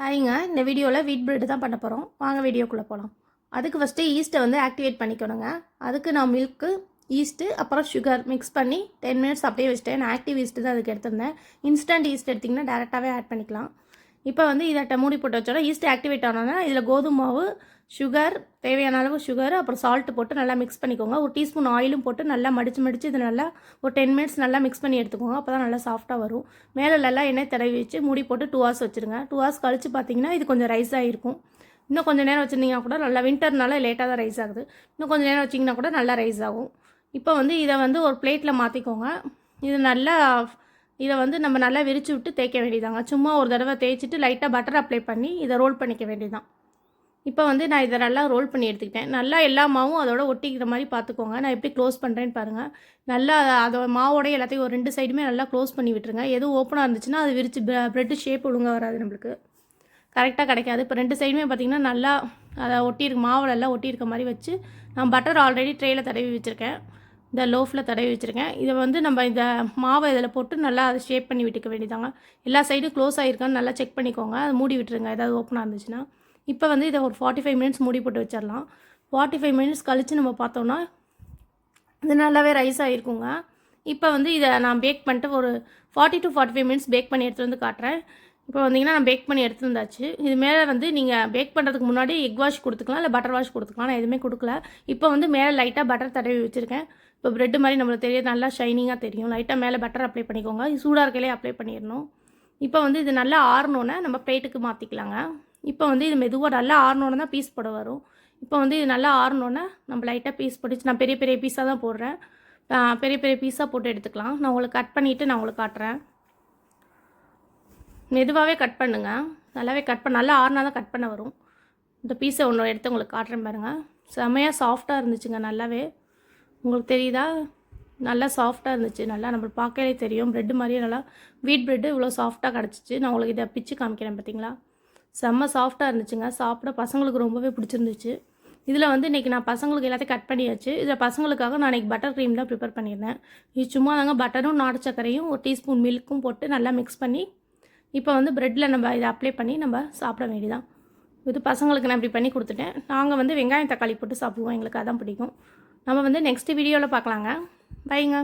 ஹாய்ங்க, இந்த வீடியோவில் wheat bread தான் பண்ண போகிறோம். வாங்க வீடியோக்குள்ளே போகலாம். அதுக்கு ஃபஸ்ட்டு ஈஸ்ட்டை வந்து ஆக்டிவேட் பண்ணிக்கணுங்க. அதுக்கு நான் மில்க்கு, ஈஸ்ட்டு அப்புறம் சுகர் மிக்ஸ் பண்ணி 10 மினிட்ஸ் அப்படியே வச்சுட்டேன். நான் ஆக்டிவ் ஈஸ்ட்டு தான் அதுக்கு எடுத்திருந்தேன். இன்ஸ்டன்ட் ஈஸ்ட் எடுத்திங்கன்னா டேரெக்டாகவே ஆட் பண்ணிக்கலாம். இப்போ வந்து இதை மூடி போட்டு வச்சோன்னா ஈஸ்ட் ஆக்டிவேட் ஆனோன்னா இதில் கோதுமை மாவு, சுகர், தேவையான அளவு சுகர், அப்புறம் சால்ட்டு போட்டு நல்லா மிக்ஸ் பண்ணிக்கோங்க. ஒரு டீஸ்பூன் ஆயிலும் போட்டு நல்லா மடித்து இது நல்லா ஒரு 10 மினிட்ஸ் நல்லா மிக்ஸ் பண்ணி எடுத்துக்கோங்க. அப்போ தான் நல்லா சாஃப்ட்டாக வரும். மேலே நல்லா எண்ணெய் தடவி வச்சு மூடி போட்டு 2 ஹவர்ஸ் வச்சுருங்க. 2 ஹவர்ஸ் கழித்து பார்த்தீங்கன்னா இது கொஞ்சம் ரைஸ் ஆகிருக்கும். இன்னும் கொஞ்சம் நேரம் வச்சுருந்தீங்கன்னா கூட நல்லா வின்டர்னால லேட்டாக தான் ரைஸ் ஆகுது. இன்னும் கொஞ்சம் நேரம் வச்சிங்கன்னா கூட நல்லா ரைஸ் ஆகும். இப்போ வந்து இதை வந்து ஒரு பிளேட்டில் மாற்றிக்கோங்க. இது நல்லா இதை வந்து நம்ம நல்லா விரித்து விட்டு தேய்க்க வேண்டியதாங்க. சும்மா ஒரு தடவை தேய்ச்சிட்டு லைட்டாக பட்டர் அப்ளை பண்ணி இதை ரோல் பண்ணிக்க வேண்டியதான். இப்போ வந்து நான் இதை நல்லா ரோல் பண்ணி எடுத்துக்கிட்டேன். நல்லா எல்லா மாவும் அதோட ஒட்டிக்கிற மாதிரி பார்த்துக்கோங்க. நான் எப்படி க்ளோஸ் பண்ணுறேன்னு பாருங்கள். நல்லா அதோட மாவோடைய எல்லாத்தையும் ஒரு 2 சைடுமே நல்லா க்ளோஸ் பண்ணி விட்டுருங்க. எதுவும் ஓப்பனாக இருந்துச்சுன்னா அது விரித்து ப்ரெட்டு ஷேப் ஒழுங்காக வராது, நம்மளுக்கு கரெக்டாக கிடைக்காது. இப்போ 2 சைடுமே பார்த்திங்கன்னா நல்லா அதை ஒட்டியிருக்கு, மாவில் எல்லாம் ஒட்டியிருக்க மாதிரி வச்சு நான் பட்டர் ஆல்ரெடி ட்ரேயில் தடவி வச்சுருக்கேன். இந்த லோஃபில் தடவி வச்சுருக்கேன். இதை வந்து நம்ம இந்த மாவை இதில் போட்டு நல்லா அதை ஷேப் பண்ணி விட்டுக்க வேண்டியதாங்க. எல்லா சைடும் க்ளோஸ் ஆகிருக்கான்னு நல்லா செக் பண்ணிக்கோங்க. அது மூடி விட்டுருங்க ஏதாவது ஓப்பனாக இருந்துச்சுன்னா. இப்போ வந்து இதை ஒரு 45 மினிட்ஸ் மூடி போட்டு வச்சிடலாம். 45 மினிட்ஸ் கழித்து நம்ம பார்த்தோன்னா இது நல்லாவே ரைஸ் ஆகிருக்குங்க. இப்போ வந்து இதை நான் பேக் பண்ணிட்டு ஒரு 40 to 45 மினிட்ஸ் பேக் பண்ணி எடுத்துகிட்டு வந்து காட்டுறேன். இப்போ வந்தீங்கன்னா நான் பேக் பண்ணி எடுத்து வந்தாச்சு. இது மேலே வந்து நீங்கள் பேக் பண்ணுறதுக்கு முன்னாடி எக் வாஷ் கொடுத்துக்கலாம், இல்லை பட்டர் வாஷ் கொடுத்துக்கலாம். நான் எதுவுமே கொடுக்கல. இப்போ வந்து மேலே லைட்டாக பட்டர் தடவி வச்சுருக்கேன். இப்போ ப்ரெட்டு மாதிரி நம்மளுக்கு தெரியும், நல்லா ஷைனிங்காக தெரியும். லைட்டாக மேலே பட்டர் அப்ளை பண்ணிக்கோங்க. இது சூடாக இருக்கையிலே அப்ளை பண்ணிடணும். இப்போ வந்து இது நல்லா ஆறணுன்னே நம்ம பிளேட்டுக்கு மாற்றிக்கலாங்க. இப்போ வந்து இது மெதுவாக நல்லா ஆறணுன்னு தான் பீஸ் போட வரும். இப்போ வந்து இது நல்லா ஆறணுன்னே நம்ம லைட்டாக பீஸ் போட்டு, நான் பெரிய பெரிய பீஸாக தான் போடுறேன். பெரிய பெரிய பீஸாக போட்டு எடுத்துக்கலாம். நான் உங்களுக்கு கட் பண்ணிவிட்டு நான் உங்களுக்கு காட்டுறேன். மெதுவாகவே கட் பண்ணுங்க. நல்லாவே கட் பண்ண நல்லா ஆறுனா தான் கட் பண்ண வரும். இந்த பீஸை ஒன்று எடுத்து உங்களுக்கு காட்டுறேன் பாருங்கள். செம்மையாக சாஃப்டாக இருந்துச்சுங்க. நல்லாவே உங்களுக்கு தெரியுதா, நல்லா சாஃப்டாக இருந்துச்சு. நல்லா நம்மளுக்கு பார்க்கவே தெரியும் ப்ரெட்டு மாதிரியே நல்லா வீட் ப்ரெட்டு இவ்வளோ சாஃப்டாக கிடச்சிச்சு. நான் உங்களுக்கு இதை பிச்சு காமிக்கிறேன் பார்த்தீங்களா. செம்ம சாஃப்டாக இருந்துச்சுங்க. சாப்பிட பசங்களுக்கு ரொம்பவே பிடிச்சிருந்துச்சு. இதில் வந்து இன்றைக்கி நான் பசங்களுக்கு எல்லாத்தையும் கட் பண்ணியாச்சு. இதில் பசங்களுக்காக நான் இன்றைக்கி பட்டர் க்ரீம் தான் ப்ரிப்பேர் பண்ணியிருந்தேன். இது சும்மா தாங்க பட்டரும் நாட்டு சர்க்கரையும் ஒரு டீஸ்பூன் மில்க்கும் போட்டு நல்லா மிக்ஸ் பண்ணி இப்போ வந்து ப்ரெட்டில் நம்ம இதை அப்ளை பண்ணி நம்ம சாப்பிட வேண்டியதான். இது பசங்களுக்கு நான் இப்படி பண்ணி கொடுத்துட்டேன். நாங்கள் வந்து வெங்காயம் தக்காளி போட்டு சாப்பிடுவோம், எங்களுக்கு அதான் பிடிக்கும். நம்ம வந்து நெக்ஸ்ட் வீடியோவில் பார்க்கலாங்க. பைங்க.